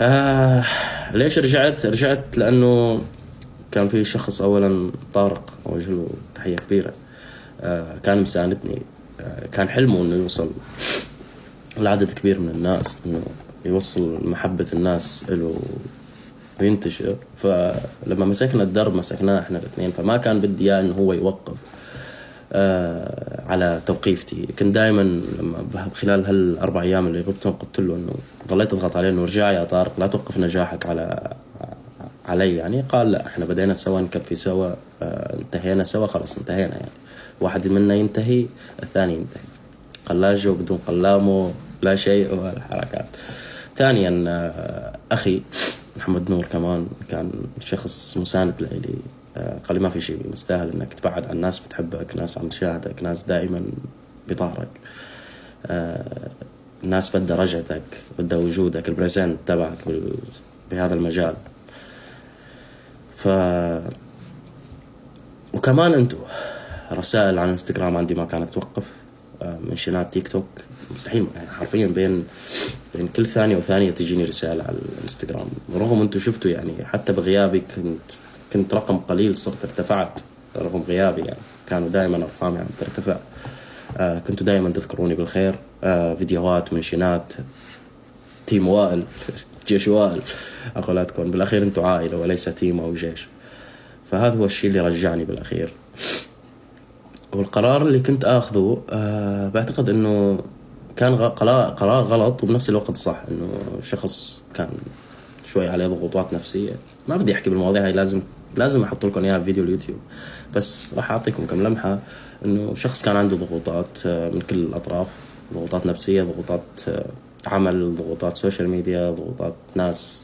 آه ليش رجعت لأنه كان في شخص أولا طارق، أوجه له تحية كبيرة. كان مساندني. كان حلمه إنه يوصل لعدد كبير من الناس، إنه يوصل محبة الناس له وينتشر. فلما مسكنا الدرب مسكناه إحنا الاثنين، فما كان بدي إياه إنه هو يوقف على توقيفتي. كنت دائما لما خلال هالأربع أيام اللي غبتهم قلت له إنه ضليت أضغط عليه إنه ارجع يا طارق، لا توقف نجاحك علي يعني. قال لا، إحنا بدينا سوا، نكفي سوا، انتهينا سوا، خلاص انتهينا يعني. واحد منا ينتهي الثاني ينتهي، قلاجه بدون قلامه لا شيء وهالحركات. ثانيا أخي محمد نور كمان كان شخص مساند لي. قال لي ما في شيء مستاهل انك تبعد عن ناس بتحبك، ناس عم تشاهدك، ناس دائما بظهرك، ناس بدها رجعتك، بدها وجودك، البريزنت تبعك بهذا المجال. ف وكمان انتو رسائل على انستغرام عندي ما كانت توقف، منشنات تيك توك مستحيل يعني، حرفيا بين كل ثانية وثانية تجيني رسالة على الانستغرام. رغم انتو شفتوا يعني حتى بغيابي كنت رقم قليل، صرت ارتفعت رغم غيابي يعني. كانوا دائما ارقامي عم ترتفع. كنتوا دائما تذكروني بالخير. فيديوهات، منشنات، تيم وائل جيش وائل، أقولاتكم بالأخير انتوا عائلة وليس تيم أو جيش. فهذا هو الشيء اللي رجعني بالأخير. والقرار اللي كنت أخذه بعتقد أنه كان قرار غلط وبنفس الوقت صح. أنه شخص كان شوي عليه ضغوطات نفسية. ما بدي أحكي بالمواضيع هاي، لازم أحط لكم إياها في فيديو اليوتيوب، بس راح أعطيكم كم لمحة. أنه شخص كان عنده ضغوطات من كل الأطراف، ضغوطات نفسية، ضغوطات عمل، ضغوطات سوشيال ميديا، ضغوطات ناس